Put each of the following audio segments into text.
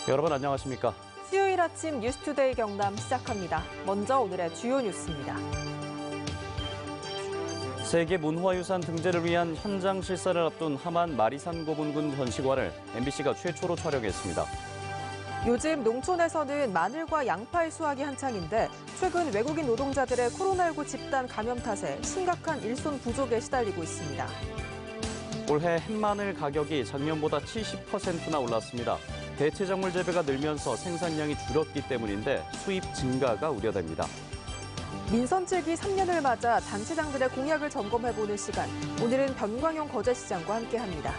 여러분 안녕하십니까? 수요일 아침 뉴스투데이 경남 시작합니다. 먼저 오늘의 주요 뉴스입니다. 세계문화유산 등재를 위한 현장 실사를 앞둔 함안 마리산 고분군 전시관을 MBC가 최초로 촬영했습니다. 요즘 농촌에서는 마늘과 양파의 수확이 한창인데 최근 외국인 노동자들의 코로나19 집단 감염 탓에 심각한 일손 부족에 시달리고 있습니다. 올해 햇마늘 가격이 작년보다 70%나 올랐습니다. 대체작물 재배가 늘면서 생산량이 줄었기 때문인데 수입 증가가 우려됩니다. 민선 7기 3년을 맞아 단체장들의 공약을 점검해보는 시간. 오늘은 변광용 거제시장과 함께합니다.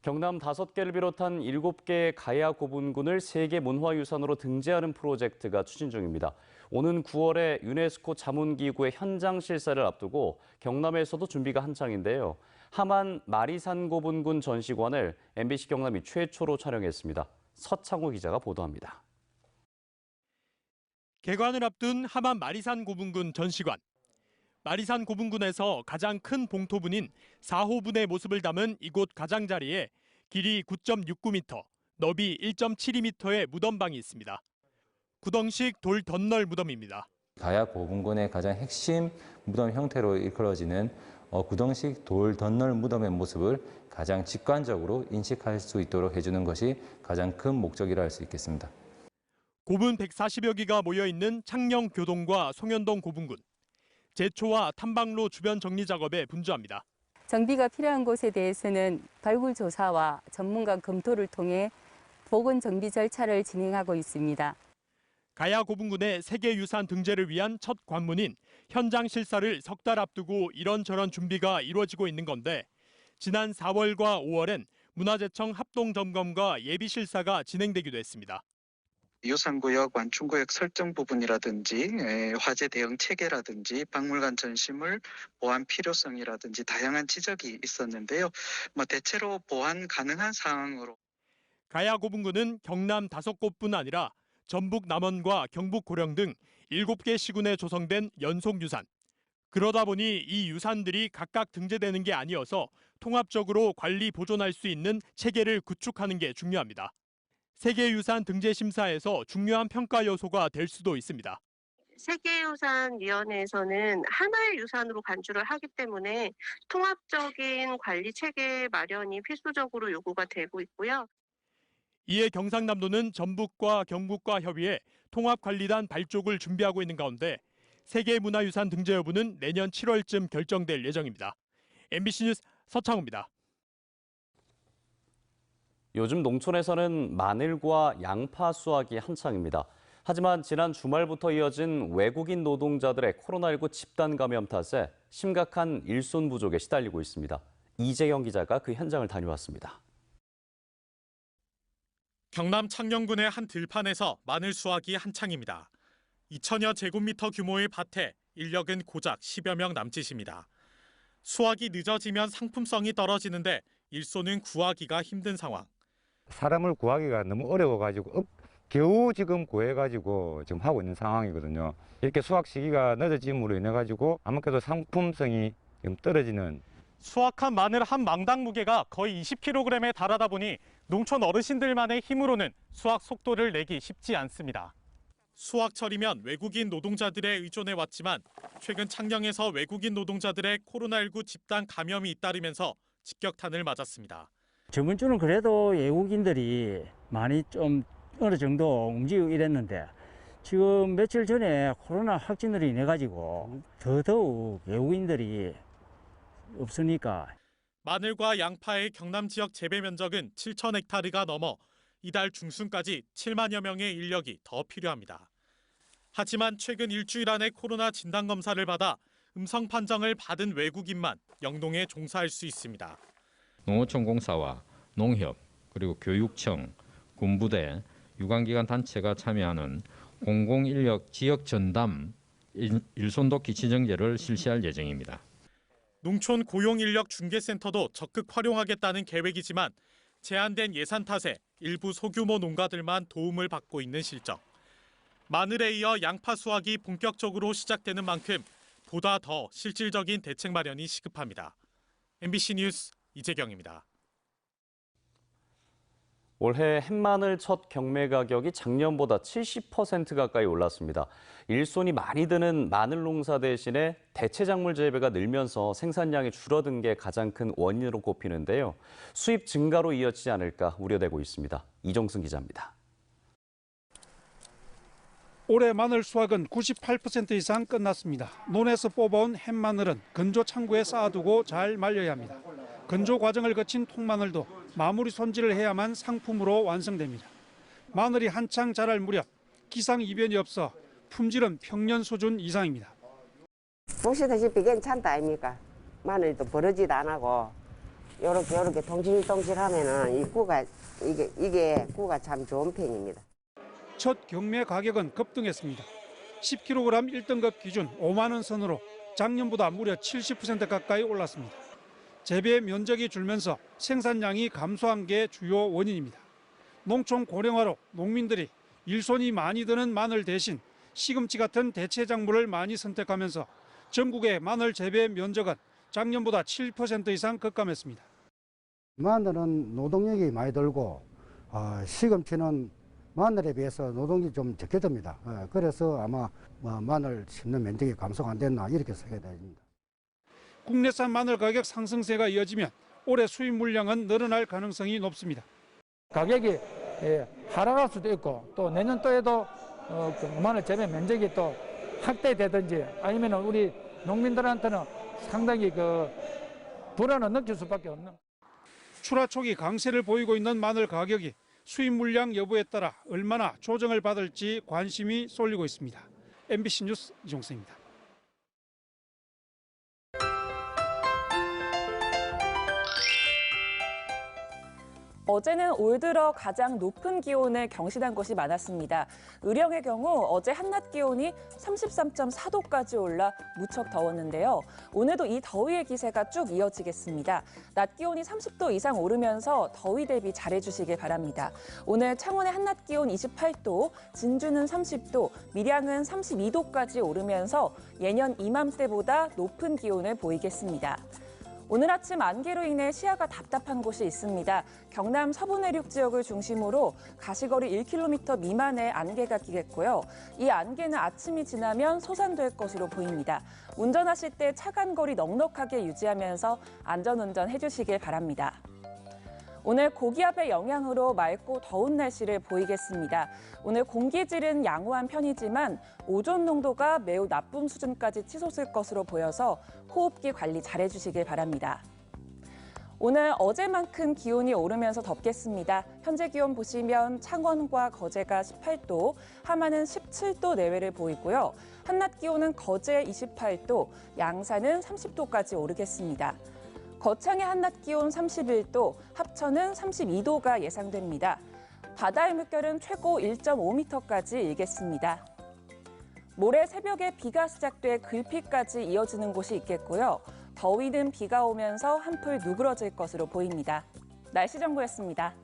경남 5개를 비롯한 7개의 가야 고분군을 세계문화유산으로 등재하는 프로젝트가 추진 중입니다. 오는 9월에 유네스코 자문기구의 현장 실사를 앞두고 경남에서도 준비가 한창인데요. 함안 마리산 고분군 전시관을 MBC 경남이 최초로 촬영했습니다. 서창호 기자가 보도합니다. 개관을 앞둔 함안 마리산 고분군 전시관. 마리산 고분군에서 가장 큰 봉토분인 4호분의 모습을 담은 이곳 가장자리에 길이 9.69m, 너비 1.72m의 무덤방이 있습니다. 구덩식 돌 덧널 무덤입니다. 가야 고분군의 가장 핵심 무덤 형태로 일컬어지는 구덩식 돌 덧널 무덤의 모습을 가장 직관적으로 인식할 수 있도록 해주는 것이 가장 큰 목적이라 할 수 있겠습니다. 고분 140여 기가 모여있는 창녕 교동과 송현동 고분군. 제초와 탐방로 주변 정리 작업에 분주합니다. 정비가 필요한 곳에 대해서는 발굴 조사와 전문가 검토를 통해 복원 정비 절차를 진행하고 있습니다. 가야 고분군의 세계유산 등재를 위한 첫 관문인 현장 실사를 석 달 앞두고 이런저런 준비가 이루어지고 있는 건데 지난 4월과 5월엔 문화재청 합동점검과 예비실사가 진행되기도 했습니다. 유산구역, 완충구역 설정 부분이라든지 화재 대응 체계라든지 박물관 전시물 보안 필요성이라든지 다양한 지적이 있었는데요. 대체로 보안 가능한 상황으로. 가야 고분군은 경남 5곳뿐 아니라 전북 남원과 경북 고령 등 7개 시군에 조성된 연속유산. 그러다 보니 이 유산들이 각각 등재되는 게 아니어서 통합적으로 관리 보존할 수 있는 체계를 구축하는 게 중요합니다. 세계유산 등재 심사에서 중요한 평가 요소가 될 수도 있습니다. 세계유산위원회에서는 하나의 유산으로 간주를 하기 때문에 통합적인 관리 체계 마련이 필수적으로 요구가 되고 있고요. 이에 경상남도는 전북과 경북과 협의해 통합관리단 발족을 준비하고 있는 가운데 세계문화유산 등재 여부는 내년 7월쯤 결정될 예정입니다. MBC 뉴스 서창호입니다. 요즘 농촌에서는 마늘과 양파 수확이 한창입니다. 하지만 지난 주말부터 이어진 외국인 노동자들의 코로나19 집단 감염 탓에 심각한 일손 부족에 시달리고 있습니다. 이재영 기자가 그 현장을 다녀왔습니다. 경남 창녕군의 한 들판에서 마늘 수확이 한창입니다. 2천여 제곱미터 규모의 밭에 인력은 고작 10여 명 남짓입니다. 수확이 늦어지면 상품성이 떨어지는데 일손은 구하기가 힘든 상황. 사람을 구하기가 너무 어려워가지고 겨우 지금 구해가지고 지금 하고 있는 상황이거든요. 이렇게 수확 시기가 늦어짐으로 인해가지고 아무래도 상품성이 좀 떨어지는. 수확한 마늘 한 망당 무게가 거의 20kg에 달하다 보니 농촌 어르신들만의 힘으로는 수확 속도를 내기 쉽지 않습니다. 수확철이면 외국인 노동자들에 의존해 왔지만 최근 창녕에서 외국인 노동자들의 코로나19 집단 감염이 잇따르면서 직격탄을 맞았습니다. 저번 주는 그래도 외국인들이 많이 좀 어느 정도 움직이고 이랬는데 지금 며칠 전에 코로나 확진으로 인해 가지고 더더욱 외국인들이 없으니까. 마늘과 양파의 경남 지역 재배 면적은 7,000헥타르가 넘어 이달 중순까지 7만여 명의 인력이 더 필요합니다. 하지만 최근 일주일 안에 코로나 진단검사를 받아 음성 판정을 받은 외국인만 영농에 종사할 수 있습니다. 농어촌공사와 농협, 그리고 교육청, 군부대, 유관기관 단체가 참여하는 공공인력 지역 전담 일손 돕기 지정제를 실시할 예정입니다. 농촌 고용인력 중개센터도 적극 활용하겠다는 계획이지만 제한된 예산 탓에 일부 소규모 농가들만 도움을 받고 있는 실정. 마늘에 이어 양파 수확이 본격적으로 시작되는 만큼 보다 더 실질적인 대책 마련이 시급합니다. MBC 뉴스 이재경입니다. 올해 햇마늘 첫 경매 가격이 작년보다 70% 가까이 올랐습니다. 일손이 많이 드는 마늘 농사 대신에 대체작물 재배가 늘면서 생산량이 줄어든 게 가장 큰 원인으로 꼽히는데요. 수입 증가로 이어지지 않을까 우려되고 있습니다. 이종승 기자입니다. 올해 마늘 수확은 98% 이상 끝났습니다. 논에서 뽑아온 햇마늘은 건조 창고에 쌓아두고 잘 말려야 합니다. 건조 과정을 거친 통마늘도 마무리 손질을 해야만 상품으로 완성됩니다. 마늘이 한창 자랄 무렵 기상 이변이 없어 품질은 평년 수준 이상입니다. 보시다시피 괜찮다 아닙니까? 마늘도 버러지도 안 하고 요렇게 동실동실하면은 이 꿀가 이게 꿀가 참 좋은 편입니다. 첫 경매 가격은 급등했습니다. 10kg 1등급 기준 5만 원 선으로 작년보다 무려 70% 가까이 올랐습니다. 재배 면적이 줄면서 생산량이 감소한 게 주요 원인입니다. 농촌 고령화로 농민들이 일손이 많이 드는 마늘 대신 시금치 같은 대체 작물을 많이 선택하면서 전국의 마늘 재배 면적은 작년보다 7% 이상 급감했습니다. 마늘은 노동력이 많이 들고 시금치는 마늘에 비해서 노동이 좀 적게 듭니다. 그래서 아마 마늘 심는 면적이 감소가 안 됐나 이렇게 생각이 됩니다. 국내산 마늘 가격 상승세가 이어지면 올해 수입 물량은 늘어날 가능성이 높습니다. 가격이 하락할 수도 있고 또 내년도에도 마늘 재배 면적이 또 확대되든지 아니면 우리 농민들한테는 상당히 불안을 느낄 수밖에 없는. 출하 초기 강세를 보이고 있는 마늘 가격이 수입 물량 여부에 따라 얼마나 조정을 받을지 관심이 쏠리고 있습니다. MBC 뉴스 이종세입니다. 어제는 올 들어 가장 높은 기온을 경신한 곳이 많았습니다. 의령의 경우 어제 한낮 기온이 33.4도까지 올라 무척 더웠는데요. 오늘도 이 더위의 기세가 쭉 이어지겠습니다. 낮 기온이 30도 이상 오르면서 더위 대비 잘해주시길 바랍니다. 오늘 창원의 한낮 기온 28도, 진주는 30도, 밀양은 32도까지 오르면서 예년 이맘때보다 높은 기온을 보이겠습니다. 오늘 아침 안개로 인해 시야가 답답한 곳이 있습니다. 경남 서부 내륙 지역을 중심으로 가시거리 1km 미만의 안개가 끼겠고요. 이 안개는 아침이 지나면 소산될 것으로 보입니다. 운전하실 때 차간 거리 넉넉하게 유지하면서 안전운전 해주시길 바랍니다. 오늘 고기압의 영향으로 맑고 더운 날씨를 보이겠습니다. 오늘 공기질은 양호한 편이지만 오존 농도가 매우 나쁨 수준까지 치솟을 것으로 보여서 호흡기 관리 잘해주시길 바랍니다. 오늘 어제만큼 기온이 오르면서 덥겠습니다. 현재 기온 보시면 창원과 거제가 18도, 함안은 17도 내외를 보이고요. 한낮 기온은 거제 28도, 양산은 30도까지 오르겠습니다. 거창의 한낮 기온 31도, 합천은 32도가 예상됩니다. 바다의 물결은 최고 1.5m까지 일겠습니다. 모레 새벽에 비가 시작돼 글피까지 이어지는 곳이 있겠고요. 더위는 비가 오면서 한풀 누그러질 것으로 보입니다. 날씨 정보였습니다.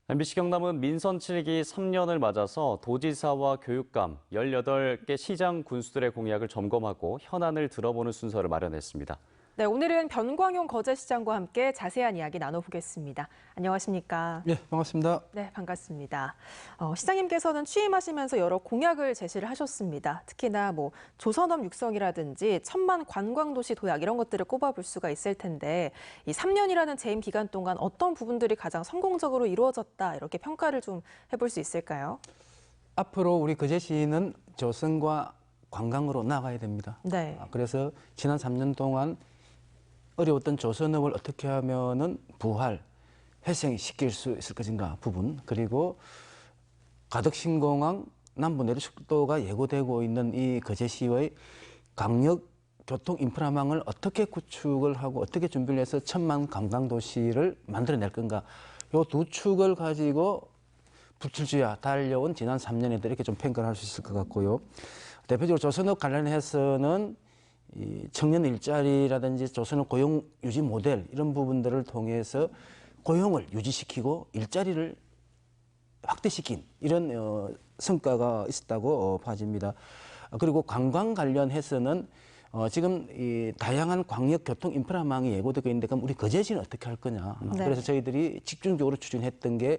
MBC 경남은 민선 7기 3년을 맞아서 도지사와 교육감, 18개 시장 군수들의 공약을 점검하고 현안을 들어보는 순서를 마련했습니다. 네, 오늘은 변광용 거제시장과 함께 자세한 이야기 나눠보겠습니다. 안녕하십니까? 네, 반갑습니다. 네, 반갑습니다. 시장님께서는 취임하시면서 여러 공약을 제시를 하셨습니다. 특히나 조선업 육성이라든지 1000만 관광도시 도약 이런 것들을 꼽아볼 수가 있을 텐데 이 3년이라는 재임 기간 동안 어떤 부분들이 가장 성공적으로 이루어졌다 이렇게 평가를 좀 해볼 수 있을까요? 앞으로 우리 거제시는 조선과 관광으로 나가야 됩니다. 네. 그래서 지난 3년 동안 어려웠던 조선업을 어떻게 하면은 부활, 회생시킬 수 있을 것인가 부분, 그리고 가덕 신공항 남부 내륙 숙도가 예고되고 있는 이 거제시의 강력 교통 인프라망을 어떻게 구축을 하고 어떻게 준비를 해서 1000만 관광도시를 만들어낼 건가, 이 두 축을 가지고 부출주야 달려온 지난 3년에도 이렇게 좀 평가를 할 수 있을 것 같고요. 대표적으로 조선업 관련해서는 이 청년 일자리라든지 조선업 고용 유지 모델 이런 부분들을 통해서 고용을 유지시키고 일자리를 확대시킨 이런 성과가 있었다고 봐집니다. 그리고 관광 관련해서는 지금 이 다양한 광역 교통 인프라망이 예고되고 있는데 그럼 우리 거제지는 어떻게 할 거냐. 네. 그래서 저희들이 집중적으로 추진했던 게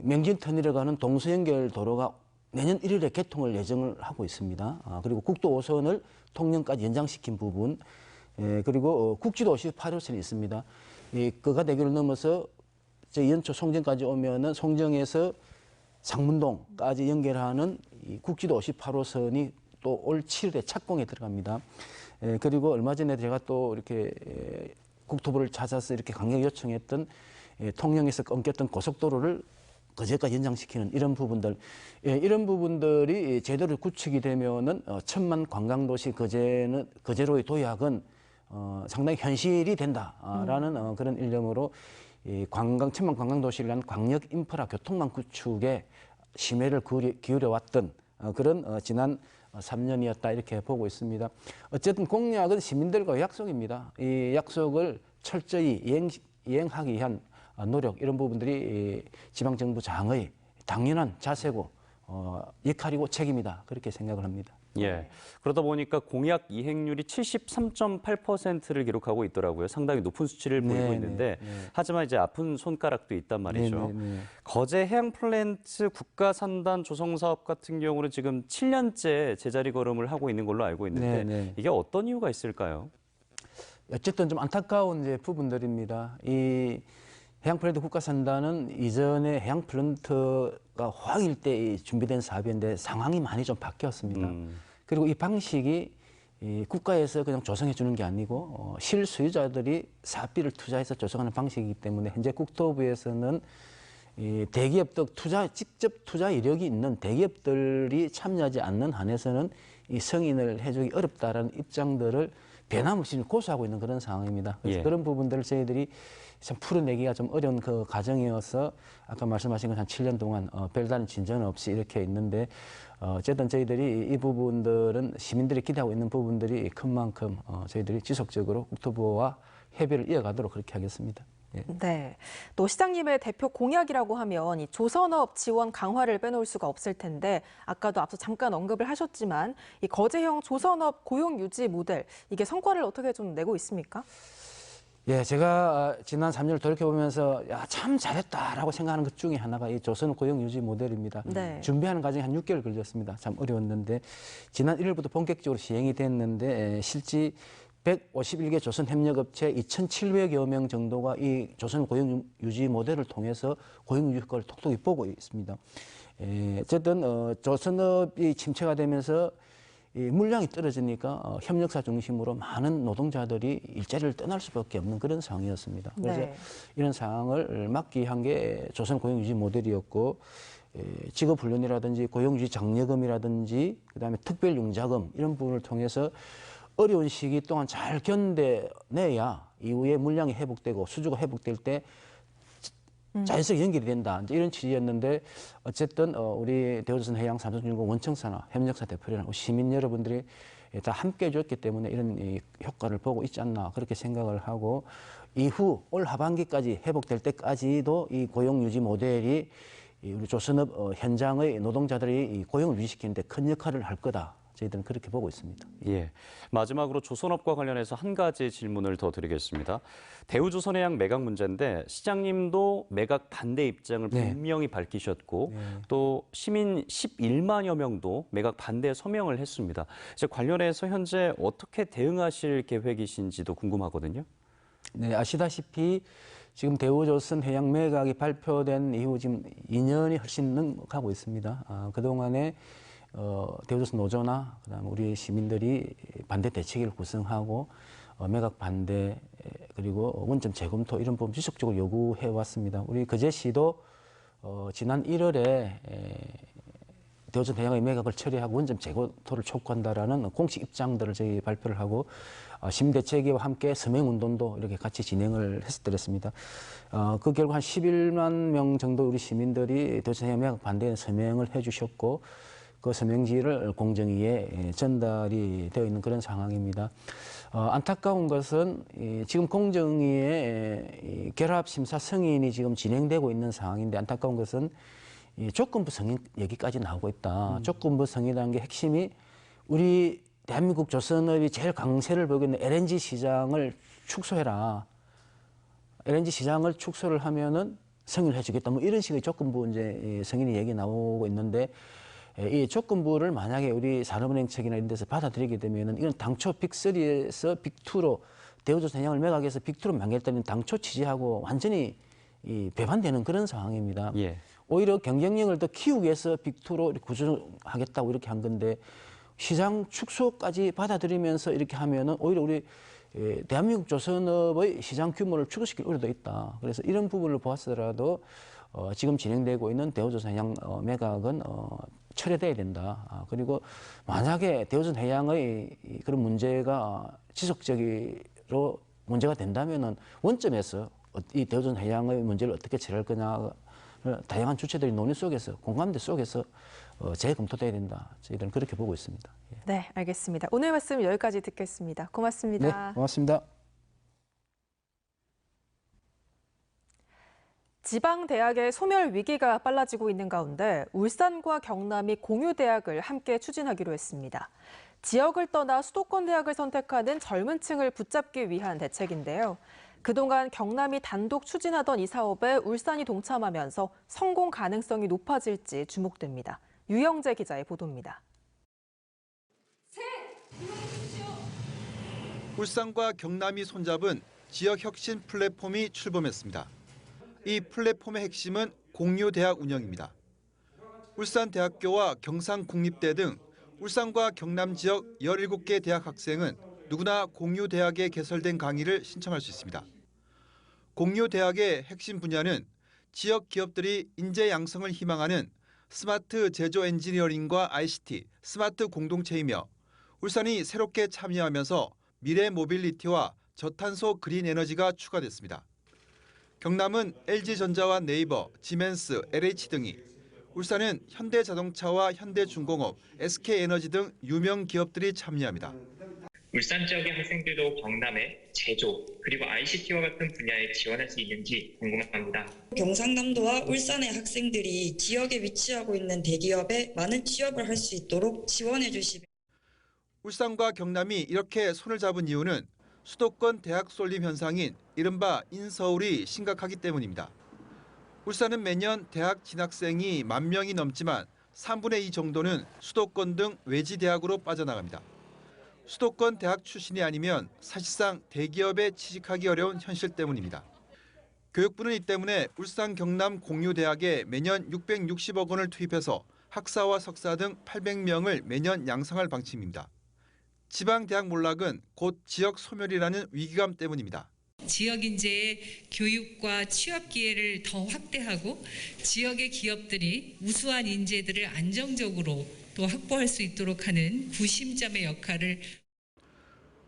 명진터널에 가는 동서 연결 도로가 내년 1월에 개통을 예정을 하고 있습니다. 그리고 국도 5선을 통영까지 연장시킨 부분, 그리고 국지도 58호선이 있습니다. 이 거가대교를 넘어서 저 연초 송정까지 오면은 송정에서 상문동까지 연결하는 이 국지도 58호선이 또 올 7월에 착공에 들어갑니다. 그리고 얼마 전에 제가 또 이렇게 국토부를 찾아서 이렇게 강력 요청했던 통영에서 끊겼던 고속도로를 거제까지 연장시키는 이런 부분들, 이런 부분들이 제대로 구축이 되면은 천만 관광도시 거제로의 도약은 상당히 현실이 된다라는 그런 일념으로 이 천만 관광도시를 위한 광역 인프라 교통망 구축에 심혈을 기울여 왔던 그런 지난 3년이었다 이렇게 보고 있습니다. 어쨌든 공약은 시민들과의 약속입니다. 이 약속을 철저히 이행하기 위한 노력 이런 부분들이 지방정부장의 당연한 자세고 역할이고 책임이다 그렇게 생각을 합니다. 예. 그러다 보니까 공약 이행률이 73.8%를 기록하고 있더라고요. 상당히 높은 수치를 보이고 있는데 하지만 이제 아픈 손가락도 있단 말이죠. 거제 해양 플랜트 국가 산단 조성 사업 같은 경우는 지금 7년째 제자리 걸음을 하고 있는 걸로 알고 있는데 이게 어떤 이유가 있을까요? 어쨌든 좀 안타까운 이제 부분들입니다. 이 해양 플랜트 국가 산단은 이전에 해양 플랜트가 호황일 때 준비된 사업인데 상황이 많이 좀 바뀌었습니다. 그리고 이 방식이 이 국가에서 그냥 조성해 주는 게 아니고 실수요자들이 사업비를 투자해서 조성하는 방식이기 때문에 현재 국토부에서는 이 대기업들 직접 투자 이력이 있는 대기업들이 참여하지 않는 한에서는 이 승인을 해주기 어렵다라는 입장들을 변함없이 고수하고 있는 그런 상황입니다. 그래서 그런 부분들을 저희들이 참 풀어내기가 좀 어려운 그 과정이어서 아까 말씀하신 건 한 7년 동안 별다른 진전 없이 이렇게 있는데 어쨌든 저희들이 이 부분들은 시민들이 기대하고 있는 부분들이 큰 만큼 저희들이 지속적으로 국토부와 협의를 이어가도록 그렇게 하겠습니다. 예. 네. 또 시장님의 대표 공약이라고 하면 이 조선업 지원 강화를 빼놓을 수가 없을 텐데 아까도 앞서 잠깐 언급을 하셨지만 이 거제형 조선업 고용 유지 모델 이게 성과를 어떻게 좀 내고 있습니까? 예, 제가 지난 3년을 돌이켜보면서 참 잘했다라고 생각하는 것 중에 하나가 이 조선업 고용 유지 모델입니다. 네. 준비하는 과정이 한 6개월 걸렸습니다. 참 어려웠는데 지난 1월부터 본격적으로 시행이 됐는데 실제 151개 조선협력업체 2,700여 명 정도가 이 조선업 고용 유지 모델을 통해서 고용 유지 효과를 톡톡히 보고 있습니다. 어쨌든 조선업이 침체가 되면서 이 물량이 떨어지니까 협력사 중심으로 많은 노동자들이 일자리를 떠날 수밖에 없는 그런 상황이었습니다. 그래서 이런 상황을 막기 위한 게 조선 고용유지 모델이었고 직업훈련이라든지 고용유지 장려금이라든지 그다음에 특별융자금 이런 부분을 통해서 어려운 시기 동안 잘 견뎌내야 이후에 물량이 회복되고 수주가 회복될 때 자연스럽게 연결이 된다. 이런 취지였는데 어쨌든 우리 대우조선해양 삼성중공 원청사나 협력사 대표랑 시민 여러분들이 다 함께 해줬기 때문에 이런 효과를 보고 있지 않나 그렇게 생각을 하고 이후 올 하반기까지 회복될 때까지도 이 고용유지 모델이 우리 조선업 현장의 노동자들이 고용을 유지시키는데 큰 역할을 할 거다. 저희들은 그렇게 보고 있습니다. 예. 마지막으로 조선업과 관련해서 한 가지 질문을 더 드리겠습니다. 대우조선해양 매각 문제인데 시장님도 매각 반대 입장을 분명히 밝히셨고 또 시민 11만여 명도 매각 반대 서명을 했습니다. 이제 관련해서 현재 어떻게 대응하실 계획이신지도 궁금하거든요. 네, 아시다시피 지금 대우조선해양 매각이 발표된 이후 지금 2년이 훨씬 넘어가고 있습니다. 그동안에 대우조선 노조나 그다음 우리 시민들이 반대 대책위를 구성하고 매각 반대 그리고 원점 재검토 이런 부분 지속적으로 요구해 왔습니다. 우리 거제시도 지난 1월에 대우조선 해양의 매각을 처리하고 원점 재검토를 촉구한다라는 공식 입장들을 저희 발표를 하고 시민대책위와 함께 서명운동도 이렇게 같이 진행을 했었습니다. 그 결과 한 11만 명 정도 우리 시민들이 대우조선 해양 매각 반대에 서명을 해주셨고 그 서명지를 공정위에 전달이 되어 있는 그런 상황입니다. 안타까운 것은 지금 공정위의 결합심사 승인이 지금 진행되고 있는 상황인데 안타까운 것은 이 조건부 승인 얘기까지 나오고 있다. 조건부 승인이라는 게 핵심이 우리 대한민국 조선업이 제일 강세를 보이고 있는 LNG 시장을 축소해라. LNG 시장을 축소를 하면은 승인을 해주겠다. 뭐 이런 식의 조건부 이제 승인이 얘기 나오고 있는데 이 조건부를 만약에 우리 산업은행 측이나 이런 데서 받아들이게 되면은 이건 당초 빅3에서 빅2로 대우조선 해양을 매각해서 빅2로 만들었다는 당초 취지하고 완전히 배반되는 그런 상황입니다. 예. 오히려 경쟁력을 더 키우기 위해서 빅2로 이렇게 구조하겠다고 이렇게 한 건데 시장 축소까지 받아들이면서 이렇게 하면은 오히려 우리 대한민국 조선업의 시장 규모를 축소시킬 우려도 있다. 그래서 이런 부분을 보았더라도 지금 진행되고 있는 대우조선 해양 매각은 철회돼야 된다. 그리고 만약에 대우조선 해양의 그런 문제가 지속적으로 문제가 된다면은 원점에서 이 대우조선 해양의 문제를 어떻게 처리할 거냐 다양한 주체들이 논의 속에서 공감대 속에서 재검토돼야 된다. 저희들은 그렇게 보고 있습니다. 네, 알겠습니다. 오늘 말씀 여기까지 듣겠습니다. 고맙습니다. 네, 고맙습니다. 지방 대학의 소멸 위기가 빨라지고 있는 가운데 울산과 경남이 공유 대학을 함께 추진하기로 했습니다. 지역을 떠나 수도권 대학을 선택하는 젊은 층을 붙잡기 위한 대책인데요. 그동안 경남이 단독 추진하던 이 사업에 울산이 동참하면서 성공 가능성이 높아질지 주목됩니다. 유영재 기자의 보도입니다. 울산과 경남이 손잡은 지역 혁신 플랫폼이 출범했습니다. 이 플랫폼의 핵심은 공유 대학 운영입니다. 울산대학교와 경상국립대 등 울산과 경남 지역 17개 대학 학생은 누구나 공유 대학에 개설된 강의를 신청할 수 있습니다. 공유 대학의 핵심 분야는 지역 기업들이 인재 양성을 희망하는 스마트 제조 엔지니어링과 ICT, 스마트 공동체이며 울산이 새롭게 참여하면서 미래 모빌리티와 저탄소 그린 에너지가 추가됐습니다. 경남은 LG전자와 네이버, 지멘스, LH 등이, 울산은 현대자동차와 현대중공업, SK에너지 등 유명 기업들이 참여합니다. 울산 지역의 학생들도 경남의 제조 그리고 ICT와 같은 분야에 지원할 수 있는지 궁금합니다. 경상남도와 울산의 학생들이 지역에 위치하고 있는 대기업에 많은 취업을 할 수 있도록 지원해 주시면. 울산과 경남이 이렇게 손을 잡은 이유는 수도권 대학 쏠림 현상인 이른바 인서울이 심각하기 때문입니다. 울산은 매년 대학 진학생이 10,000명이 넘지만 3분의 2 정도는 수도권 등 외지 대학으로 빠져나갑니다. 수도권 대학 출신이 아니면 사실상 대기업에 취직하기 어려운 현실 때문입니다. 교육부는 이 때문에 울산 경남 공유대학에 매년 660억 원을 투입해서 학사와 석사 등 800명을 매년 양성할 방침입니다. 지방대학 몰락은 곧 지역 소멸이라는 위기감 때문입니다. 지역 인재의 교육과 취업 기회를 더 확대하고 지역의 기업들이 우수한 인재들을 안정적으로 또 확보할 수 있도록 하는 구심점의 역할을.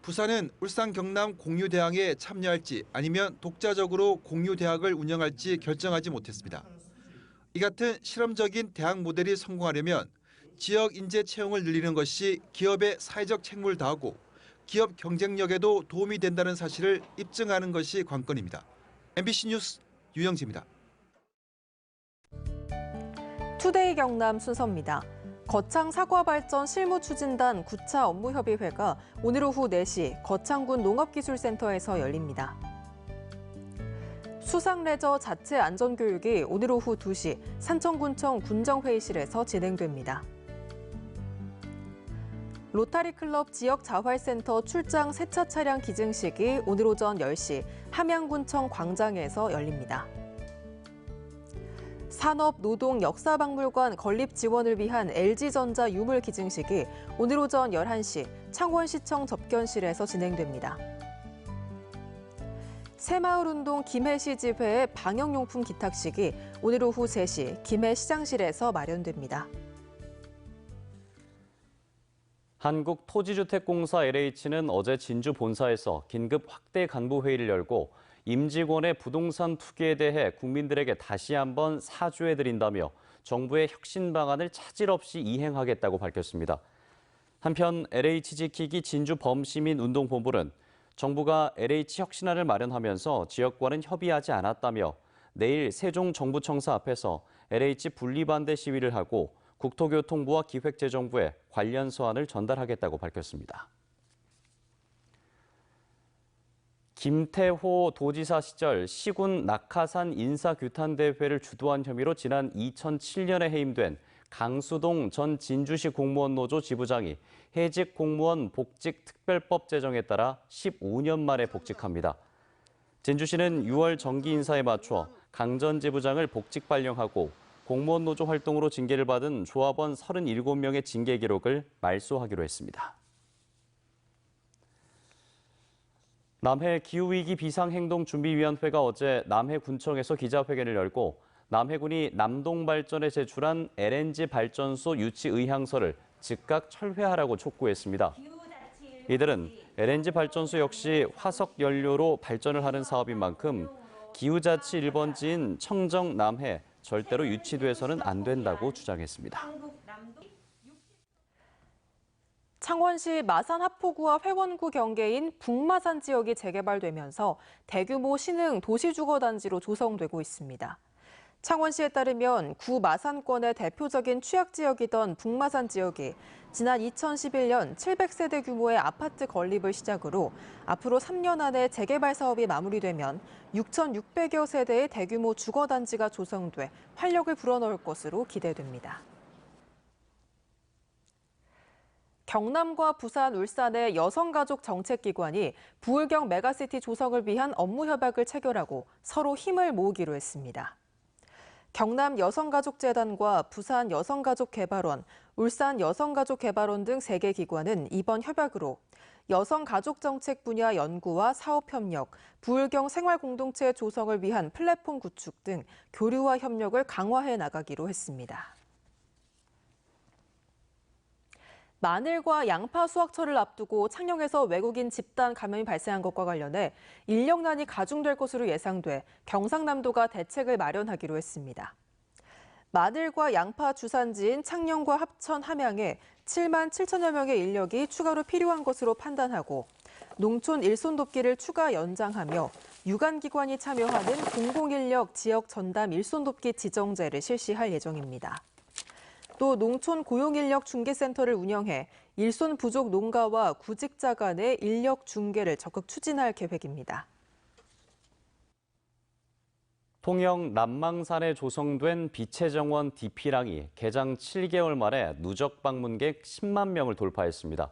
부산은 울산 경남 공유대학에 참여할지 아니면 독자적으로 공유대학을 운영할지 결정하지 못했습니다. 이 같은 실험적인 대학 모델이 성공하려면 지역 인재 채용을 늘리는 것이 기업의 사회적 책무를 다하고 기업 경쟁력에도 도움이 된다는 사실을 입증하는 것이 관건입니다. MBC 뉴스 유영재입니다. 투데이 경남 순서입니다. 거창 사과발전 실무추진단 9차 업무협의회가 오늘 오후 4시 거창군 농업기술센터에서 열립니다. 수상레저 자체 안전교육이 오늘 오후 2시 산청군청 군정회의실에서 진행됩니다. 로타리클럽 지역자활센터 출장 세차 차량 기증식이 오늘 오전 10시 함양군청 광장에서 열립니다. 산업노동역사박물관 건립 지원을 위한 LG전자 유물 기증식이 오늘 오전 11시 창원시청 접견실에서 진행됩니다. 새마을운동 김해시 지회의 방역용품 기탁식이 오늘 오후 3시 김해시장실에서 마련됩니다. 한국토지주택공사 LH는 어제 진주 본사에서 긴급 확대 간부 회의를 열고 임직원의 부동산 투기에 대해 국민들에게 다시 한번 사죄해드린다며 정부의 혁신 방안을 차질 없이 이행하겠다고 밝혔습니다. 한편 LH 지키기 진주 범시민운동본부는 정부가 LH 혁신안을 마련하면서 지역과는 협의하지 않았다며 내일 세종 정부청사 앞에서 LH 분리반대 시위를 하고 국토교통부와 기획재정부에 관련 서한을 전달하겠다고 밝혔습니다. 김태호 도지사 시절 시군 낙하산 인사규탄대회를 주도한 혐의로 지난 2007년에 해임된 강수동 전 진주시 공무원노조 지부장이 해직 공무원 복직 특별법 제정에 따라 15년 만에 복직합니다. 진주시는 6월 정기 인사에 맞춰 강 전 지부장을 복직 발령하고 공무원 노조 활동으로 징계를 받은 조합원 37명의 징계 기록을 말소하기로 했습니다. 남해 기후위기 비상행동준비위원회가 어제 남해군청에서 기자회견을 열고 남해군이 남동발전에 제출한 LNG 발전소 유치 의향서를 즉각 철회하라고 촉구했습니다. 이들은 LNG 발전소 역시 화석 연료로 발전을 하는 사업인 만큼 기후자치 1번지인 청정 남해 절대로 유치돼서는 안 된다고 주장했습니다. 창원시 마산 하포구와 회원구 경계인 북마산 지역이 재개발되면서 대규모 신흥 도시주거단지로 조성되고 있습니다. 창원시에 따르면 구 마산권의 대표적인 취약지역이던 북마산 지역이 지난 2011년 700세대 규모의 아파트 건립을 시작으로 앞으로 3년 안에 재개발 사업이 마무리되면 6,600여 세대의 대규모 주거단지가 조성돼 활력을 불어넣을 것으로 기대됩니다. 경남과 부산, 울산의 여성가족 정책기관이 부울경 메가시티 조성을 위한 업무 협약을 체결하고 서로 힘을 모으기로 했습니다. 경남 여성가족재단과 부산 여성가족개발원, 울산 여성가족개발원 등 3개 기관은 이번 협약으로 여성가족정책 분야 연구와 사업협력, 부울경 생활공동체 조성을 위한 플랫폼 구축 등 교류와 협력을 강화해 나가기로 했습니다. 마늘과 양파 수확철을 앞두고 창녕에서 외국인 집단 감염이 발생한 것과 관련해 인력난이 가중될 것으로 예상돼 경상남도가 대책을 마련하기로 했습니다. 마늘과 양파 주산지인 창녕과 합천, 함양에 7만 7천여 명의 인력이 추가로 필요한 것으로 판단하고 농촌 일손 돕기를 추가 연장하며 유관기관이 참여하는 공공인력 지역 전담 일손 돕기 지정제를 실시할 예정입니다. 또 농촌 고용인력 중개센터를 운영해 일손 부족 농가와 구직자 간의 인력 중개를 적극 추진할 계획입니다. 통영 남망산에 조성된 빛의 정원 DP랑이 개장 7개월 만에 누적 방문객 10만 명을 돌파했습니다.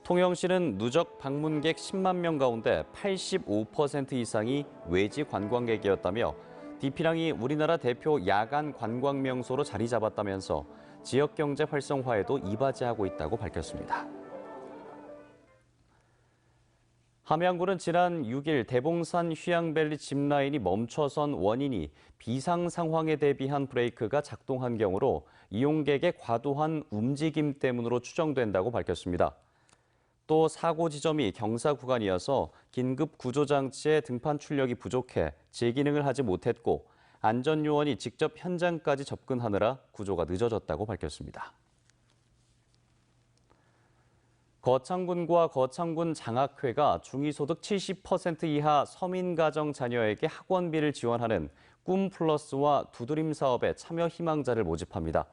통영시는 누적 방문객 10만 명 가운데 85% 이상이 외지 관광객이었다며 DP랑이 우리나라 대표 야간 관광 명소로 자리 잡았다면서 지역 경제 활성화에도 이바지하고 있다고 밝혔습니다. 함양군은 지난 6일 대봉산 휴양밸리 짚라인이 멈춰선 원인이 비상 상황에 대비한 브레이크가 작동한 경우로 이용객의 과도한 움직임 때문으로 추정된다고 밝혔습니다. 또 사고 지점이 경사 구간이어서 긴급 구조장치의 등판 출력이 부족해 재기능을 하지 못했고 안전요원이 직접 현장까지 접근하느라 구조가 늦어졌다고 밝혔습니다. 거창군과 거창군 장학회가 중위소득 70% 이하 서민가정 자녀에게 학원비를 지원하는 꿈플러스와 두드림 사업에 참여 희망자를 모집합니다.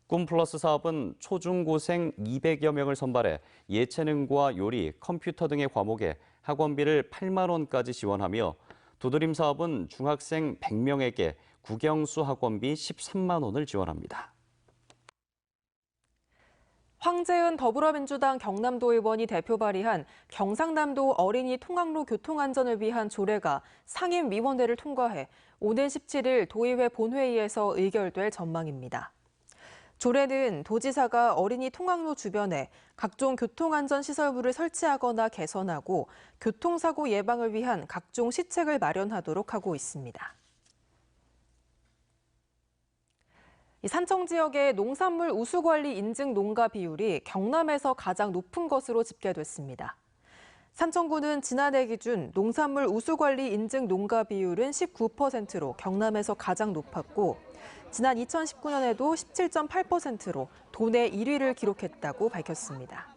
꿈플러스 사업은 초중고생 200여 명을 선발해 예체능과 요리, 컴퓨터 등의 과목에 학원비를 8만 원까지 지원하며 두드림 사업은 중학생 100명에게 국영수 학원비 13만 원을 지원합니다. 황재은 더불어민주당 경남도 의원이 대표 발의한 경상남도 어린이 통학로 교통안전을 위한 조례가 상임위원회를 통과해 오는 17일 도의회 본회의에서 의결될 전망입니다. 조례는 도지사가 어린이 통학로 주변에 각종 교통안전시설물을 설치하거나 개선하고 교통사고 예방을 위한 각종 시책을 마련하도록 하고 있습니다. 산청 지역의 농산물 우수관리 인증 농가 비율이 경남에서 가장 높은 것으로 집계됐습니다. 산청군은 지난해 기준 농산물 우수관리 인증 농가 비율은 19%로 경남에서 가장 높았고 지난 2019년에도 17.8%로 도내 1위를 기록했다고 밝혔습니다.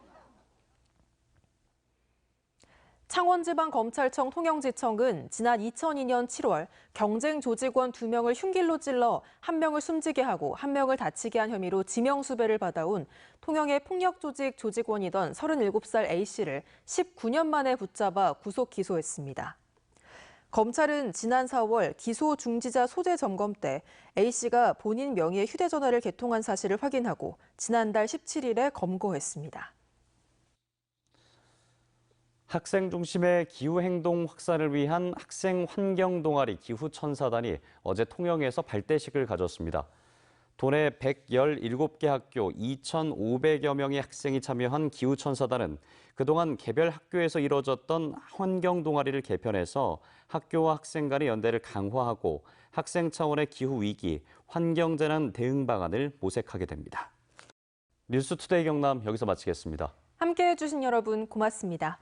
창원지방검찰청 통영지청은 지난 2002년 7월 경쟁 조직원 2명을 흉길로 찔러 1명을 숨지게 하고 1명을 다치게 한 혐의로 지명수배를 받아온 통영의 폭력조직 조직원이던 37살 A씨를 19년 만에 붙잡아 구속 기소했습니다. 검찰은 지난 4월 기소 중지자 소재 점검 때 A씨가 본인 명의의 휴대전화를 개통한 사실을 확인하고 지난달 17일에 검거했습니다. 학생 중심의 기후행동 확산을 위한 학생 환경 동아리 기후천사단이 어제 통영에서 발대식을 가졌습니다. 도내 117개 학교 2,500여 명의 학생이 참여한 기후천사단은 그동안 개별 학교에서 이뤄졌던 환경 동아리를 개편해서 학교와 학생 간의 연대를 강화하고 학생 차원의 기후위기, 환경재난 대응 방안을 모색하게 됩니다. 뉴스투데이 경남 여기서 마치겠습니다. 함께해 주신 여러분 고맙습니다.